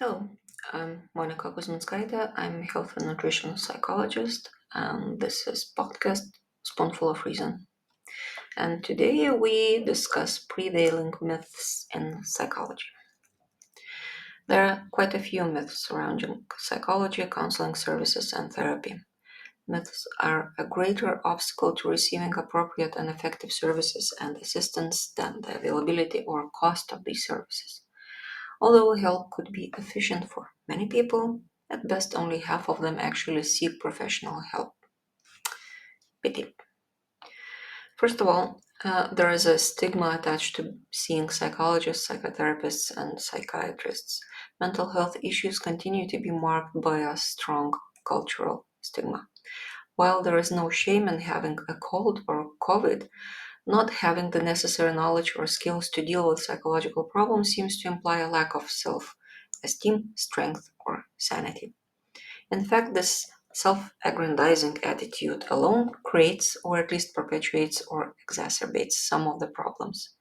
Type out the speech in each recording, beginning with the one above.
Hello, I'm Monica Kuzminskaita. I'm a health and nutrition psychologist, and this is podcast Spoonful of Reason. And today we discuss prevailing myths in psychology. There are quite a few myths surrounding psychology, counseling services, and therapy. Myths are a greater obstacle to receiving appropriate and effective services and assistance than the availability or cost of these services. Although help could be efficient for many people, at best only half of them actually seek professional help. Pity. First of all, there is a stigma attached to seeing psychologists, psychotherapists, and psychiatrists. Mental health issues continue to be marked by a strong cultural stigma. While there is no shame in having a cold or COVID, not having the necessary knowledge or skills to deal with psychological problems seems to imply a lack of self esteem, strength, or sanity. In fact, this self aggrandizing attitude alone creates, or at least perpetuates or exacerbates, some of the problems.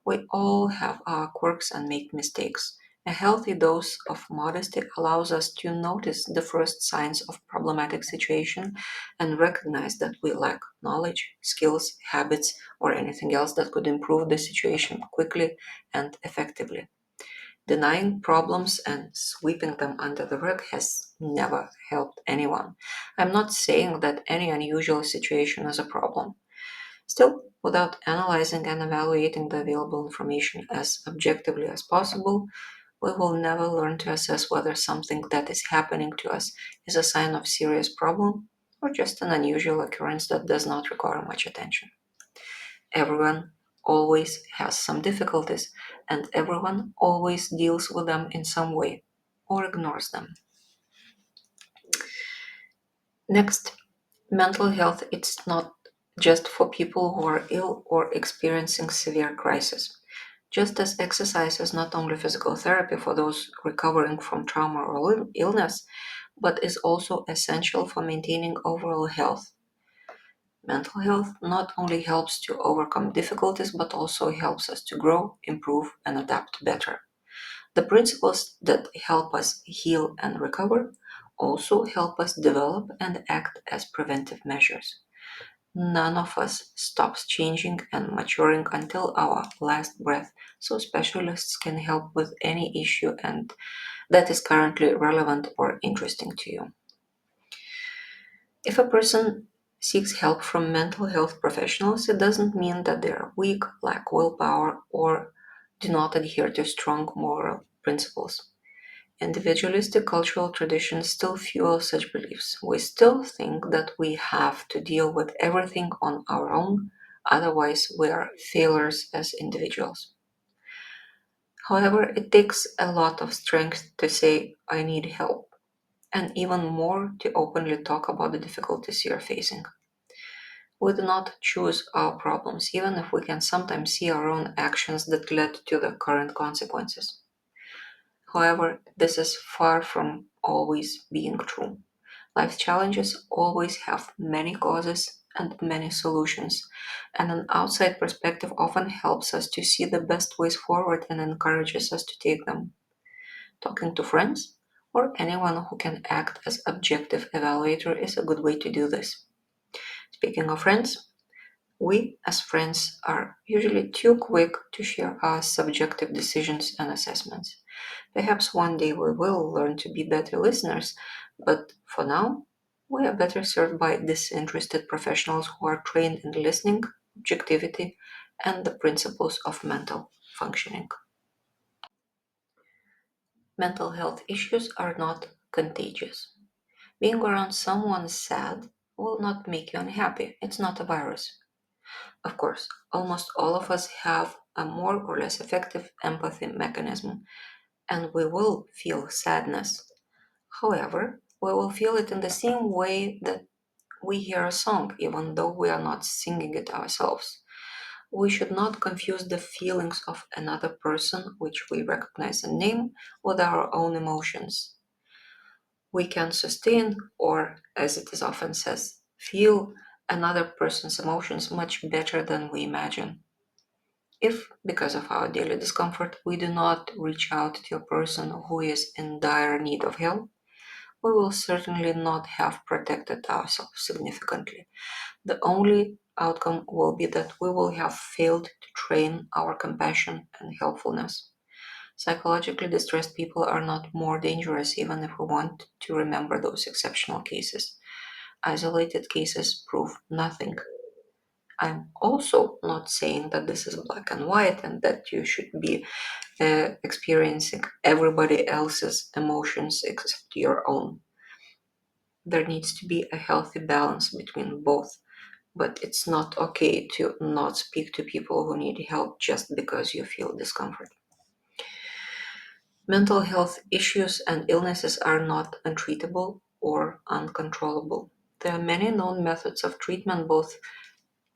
We all have our quirks and make mistakes. A healthy dose of modesty allows us to notice the first signs of problematic situation and recognize that we lack knowledge, skills, habits, or anything else that could improve the situation quickly and effectively. Denying problems and sweeping them under the rug has never helped anyone. I'm not saying that any unusual situation is a problem. Still, without analyzing and evaluating the available information as objectively as possible, we will never learn to assess whether something that is happening to us is a sign of serious problem or just an unusual occurrence that does not require much attention. Everyone always has some difficulties, and everyone always deals with them in some way or ignores them. Next, mental health it's not just for people who are ill or experiencing severe crisis. Just as exercise is not only physical therapy for those recovering from trauma or illness, but is also essential for maintaining overall health. Mental health not only helps to overcome difficulties, but also helps us to grow, improve, and adapt better. The principles that help us heal and recover also help us develop and act as preventive measures. None of us stops changing and maturing until our last breath, so specialists can help with any issue and that is currently relevant or interesting to you. If a person seeks help from mental health professionals, it doesn't mean that they are weak, lack willpower, or do not adhere to strong moral principles. Individualistic cultural traditions still fuel such beliefs. We still think that we have to deal with everything on our own, otherwise, we are failures as individuals. However, it takes a lot of strength to say, I need help, and even more to openly talk about the difficulties you're facing. We do not choose our problems, even if we can sometimes see our own actions that led to the current consequences. However, this is far from always being true. Life challenges always have many causes and many solutions, and an outside perspective often helps us to see the best ways forward and encourages us to take them. Talking to friends or anyone who can act as objective evaluator is a good way to do this. Speaking of friends, we as friends are usually too quick to share our subjective decisions and assessments. Perhaps one day we will learn to be better listeners, but for now, we are better served by disinterested professionals who are trained in listening, objectivity, and the principles of mental functioning. Mental health issues are not contagious. Being around someone sad will not make you unhappy. It's not a virus. Of course, almost all of us have a more or less effective empathy mechanism, and we will feel sadness. However, we will feel it in the same way that we hear a song, even though we are not singing it ourselves. We should not confuse the feelings of another person, which we recognize and name, with our own emotions. We can sustain, or as it is often says, feel another person's emotions much better than we imagine. If, because of our daily discomfort, we do not reach out to a person who is in dire need of help, we will certainly not have protected ourselves significantly. The only outcome will be that we will have failed to train our compassion and helpfulness. Psychologically distressed people are not more dangerous, even if we want to remember those exceptional cases. Isolated cases prove nothing. I'm also not saying that this is black and white and that you should be experiencing everybody else's emotions except your own. There needs to be a healthy balance between both, but it's not okay to not speak to people who need help just because you feel discomfort. Mental health issues and illnesses are not untreatable or uncontrollable. There are many known methods of treatment, both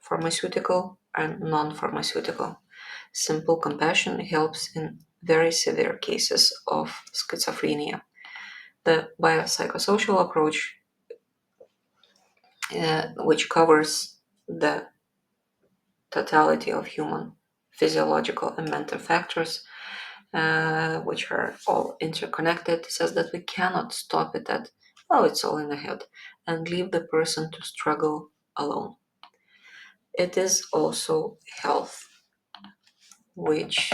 pharmaceutical and non pharmaceutical. Simple compassion helps in very severe cases of schizophrenia. The biopsychosocial approach, which covers the totality of human physiological and mental factors, which are all interconnected, says that we cannot stop it at, oh, it's all in the head, and leave the person to struggle alone. It is also health, which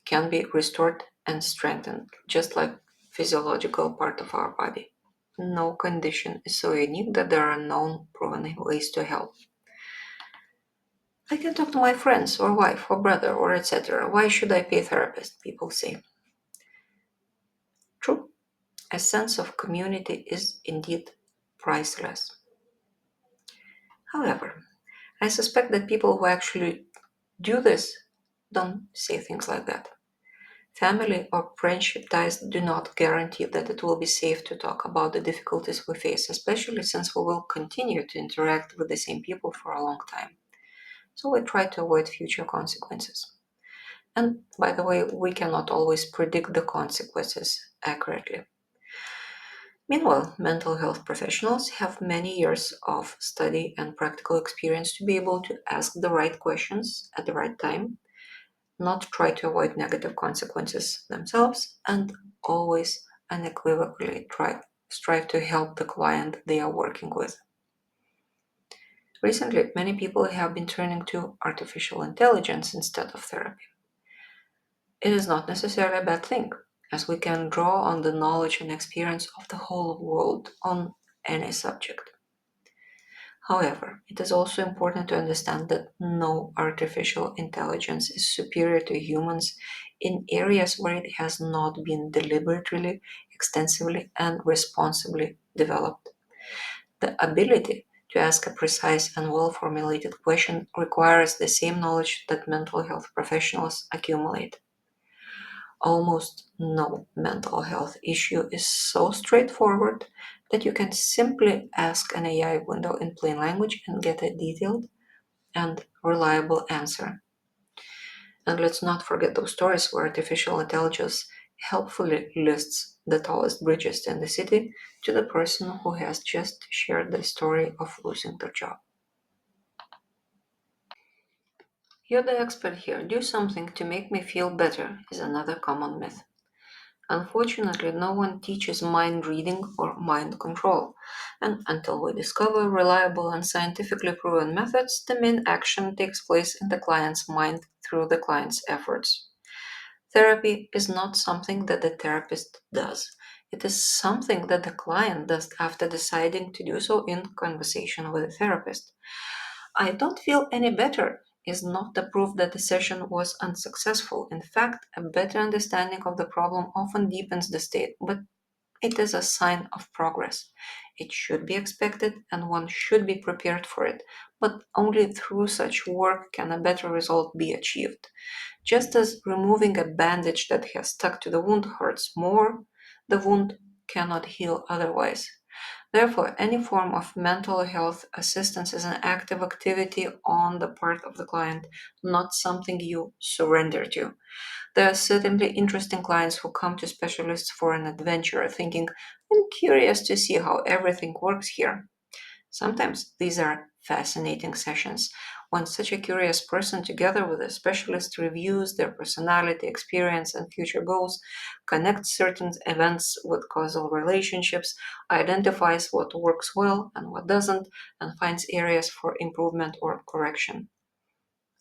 can be restored and strengthened, just like physiological part of our body. No condition is so unique that there are known proven ways to help. I can talk to my friends or wife or brother or etc. Why should I pay a therapist? People say. True, a sense of community is indeed priceless. However, I suspect that people who actually do this don't say things like that. Family or friendship ties do not guarantee that it will be safe to talk about the difficulties we face, especially since we will continue to interact with the same people for a long time. So we try to avoid future consequences. And by the way, we cannot always predict the consequences accurately. Meanwhile, mental health professionals have many years of study and practical experience to be able to ask the right questions at the right time, not try to avoid negative consequences themselves, and always unequivocally strive to help the client they are working with. Recently, many people have been turning to artificial intelligence instead of therapy. It is not necessarily a bad thing, as we can draw on the knowledge and experience of the whole world on any subject. However, it is also important to understand that no artificial intelligence is superior to humans in areas where it has not been deliberately, extensively, and responsibly developed. The ability to ask a precise and well formulated question requires the same knowledge that mental health professionals accumulate. Almost no mental health issue is so straightforward that you can simply ask an AI window in plain language and get a detailed and reliable answer. And let's not forget those stories where artificial intelligence helpfully lists the tallest bridges in the city to the person who has just shared the story of losing their job. You're the expert here. Do something to make me feel better is another common myth. Unfortunately, no one teaches mind reading or mind control, and until we discover reliable and scientifically proven methods, the main action takes place in the client's mind through the client's efforts. Therapy is not something that the therapist does. It is something that the client does after deciding to do so in conversation with the therapist. I don't feel any better is not the proof that the session was unsuccessful. In fact, a better understanding of the problem often deepens the state, but it is a sign of progress. It should be expected and one should be prepared for it, but only through such work can a better result be achieved. Just as removing a bandage that has stuck to the wound hurts more, the wound cannot heal otherwise. Therefore, any form of mental health assistance is an active activity on the part of the client, not something you surrender to. There are certainly interesting clients who come to specialists for an adventure, thinking, I'm curious to see how everything works here. Sometimes these are fascinating sessions When such a curious person, together with a specialist, reviews their personality, experience, and future goals, connects certain events with causal relationships, identifies what works well and what doesn't, and finds areas for improvement or correction.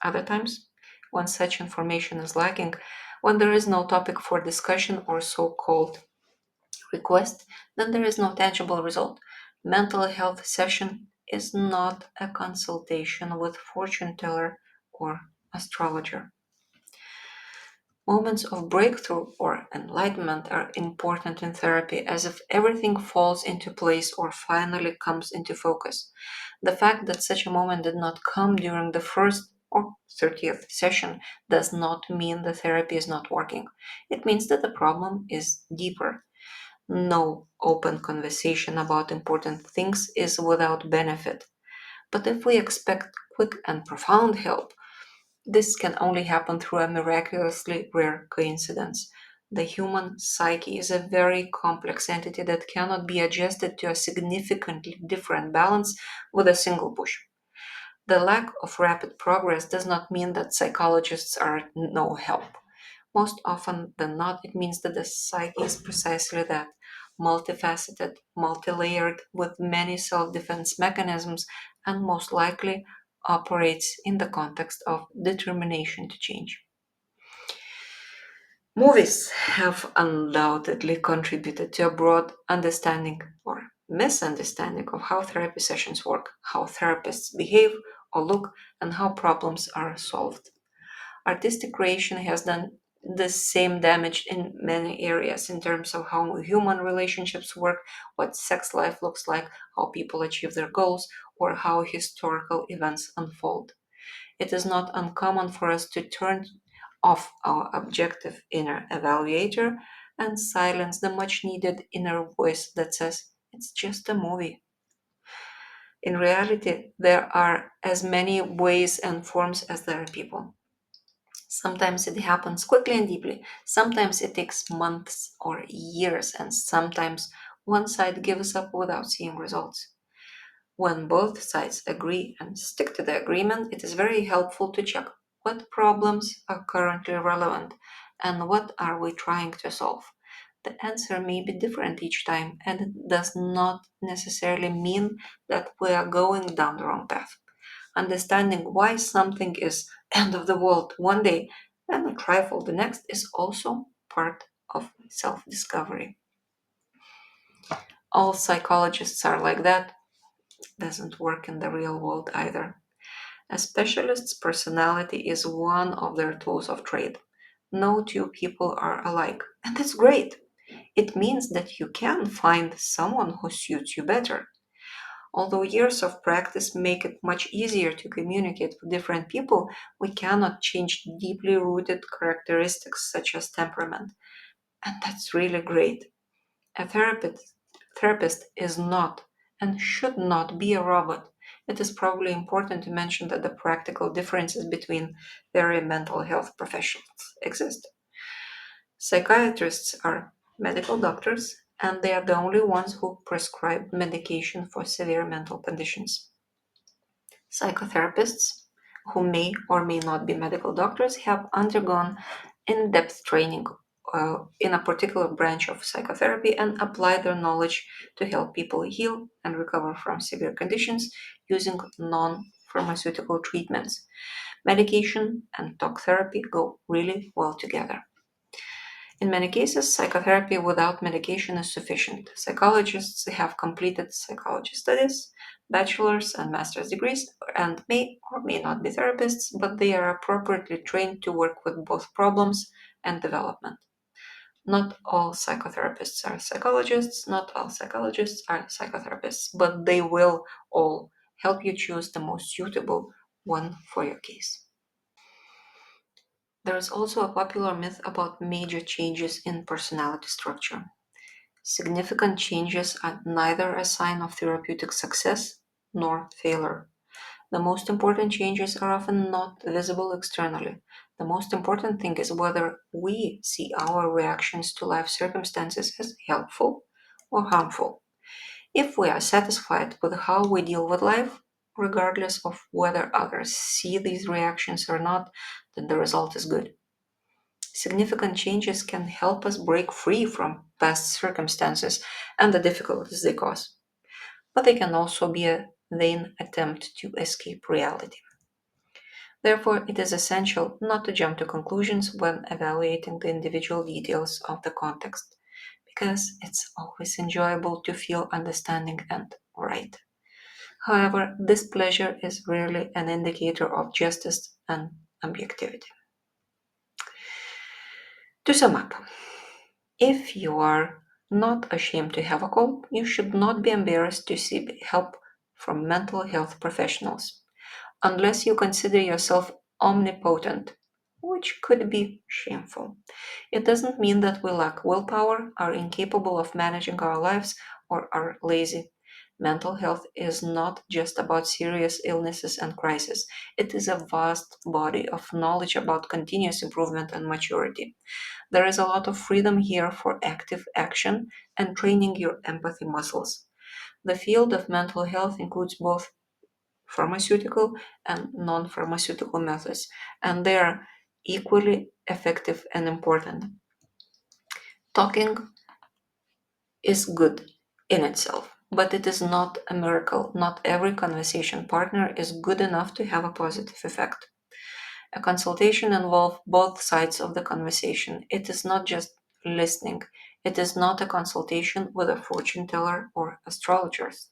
Other times, when such information is lacking, when there is no topic for discussion or so called request, then there is no tangible result. Mental health session is not a consultation with fortune teller or astrologer. Moments of breakthrough or enlightenment are important in therapy as if everything falls into place or finally comes into focus. The fact that such a moment did not come during the first or 30th session does not mean the therapy is not working. It means that the problem is deeper. No open conversation about important things is without benefit. But if we expect quick and profound help, this can only happen through a miraculously rare coincidence. The human psyche is a very complex entity that cannot be adjusted to a significantly different balance with a single push. The lack of rapid progress does not mean that psychologists are no help. Most often than not, it means that the psyche is precisely that multifaceted, multi-layered, with many self-defense mechanisms, and most likely operates in the context of determination to change. Movies have undoubtedly contributed to a broad understanding or misunderstanding of how therapy sessions work, how therapists behave or look, and how problems are solved. Artistic creation has done the same damage in many areas in terms of how human relationships work, what sex life looks like, how people achieve their goals, or how historical events unfold. It is not uncommon for us to turn off our objective inner evaluator and silence the much needed inner voice that says, it's just a movie. In reality, there are as many ways and forms as there are people. Sometimes it happens quickly and deeply. Sometimes it takes months or years, and sometimes one side gives up without seeing results. When both sides agree and stick to the agreement, it is very helpful to check what problems are currently relevant and what are we trying to solve. The answer may be different each time, and it does not necessarily mean that we are going down the wrong path. Understanding why something is end of the world one day and a trifle the next is also part of self-discovery. All psychologists are like that. Doesn't work in the real world either. A specialist's personality is one of their tools of trade. No two people are alike, and that's great. It means that you can find someone who suits you better. Although years of practice make it much easier to communicate with different people, we cannot change deeply rooted characteristics such as temperament. And that's really great. A therapist is not and should not be a robot. It is probably important to mention that the practical differences between very mental health professionals exist. Psychiatrists are medical doctors, and they are the only ones who prescribe medication for severe mental conditions. Psychotherapists, who may or may not be medical doctors, have undergone in depth training in a particular branch of psychotherapy and apply their knowledge to help people heal and recover from severe conditions using non pharmaceutical treatments. Medication and talk therapy go really well together. In many cases, psychotherapy without medication is sufficient. Psychologists have completed psychology studies, bachelor's and master's degrees, and may or may not be therapists, but they are appropriately trained to work with both problems and development. Not all psychotherapists are psychologists, not all psychologists are psychotherapists, but they will all help you choose the most suitable one for your case. There is also a popular myth about major changes in personality structure. Significant changes are neither a sign of therapeutic success nor failure. The most important changes are often not visible externally. The most important thing is whether we see our reactions to life circumstances as helpful or harmful. If we are satisfied with how we deal with life, regardless of whether others see these reactions or not, then the result is good. Significant changes can help us break free from past circumstances and the difficulties they cause, but they can also be a vain attempt to escape reality. Therefore, it is essential not to jump to conclusions when evaluating the individual details of the context, because it's always enjoyable to feel understanding and right. However, this pleasure is rarely an indicator of justice and objectivity. To sum up, if you are not ashamed to have a cold, you should not be embarrassed to seek help from mental health professionals, unless you consider yourself omnipotent, which could be shameful. It doesn't mean that we lack willpower, are incapable of managing our lives, or are lazy. Mental health is not just about serious illnesses and crises. It is a vast body of knowledge about continuous improvement and maturity. There is a lot of freedom here for active action and training your empathy muscles. The field of mental health includes both pharmaceutical and non pharmaceutical methods, and they are equally effective and important. Talking is good in itself, but it is not a miracle. Not every conversation partner is good enough to have a positive effect. A consultation involves both sides of the conversation. It is not just listening. It is not a consultation with a fortune teller or astrologers.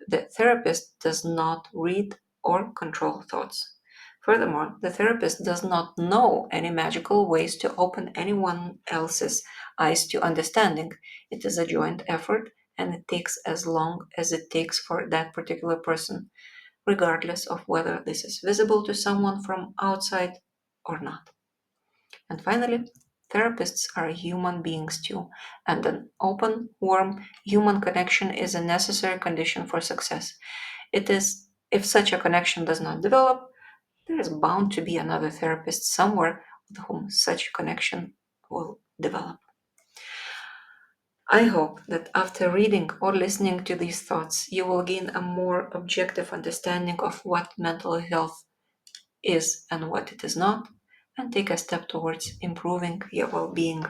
The therapist does not read or control thoughts. Furthermore, the therapist does not know any magical ways to open anyone else's eyes to understanding. It is a joint effort, and it takes as long as it takes for that particular person, regardless of whether this is visible to someone from outside or not. And finally, therapists are human beings too, and an open, warm human connection is a necessary condition for success. It is, if such a connection does not develop, there is bound to be another therapist somewhere with whom such connection will develop. I hope that after reading or listening to these thoughts, you will gain a more objective understanding of what mental health is and what it is not, and take a step towards improving your well being.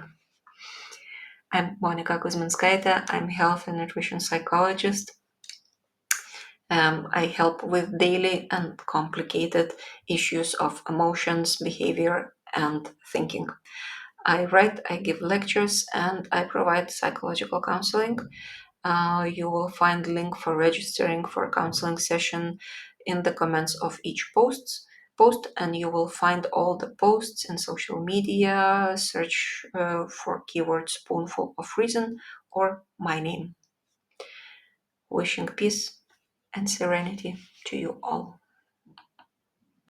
I'm Monica Kuzminskaite. I'm health and nutrition psychologist. I help with daily and complicated issues of emotions, behavior, and thinking. I write, I give lectures, and I provide psychological counseling. You will find link for registering for a counseling session in the comments of each post, and you will find all the posts in social media. Search for keyword spoonful of reason or my name. Wishing peace and serenity to you all.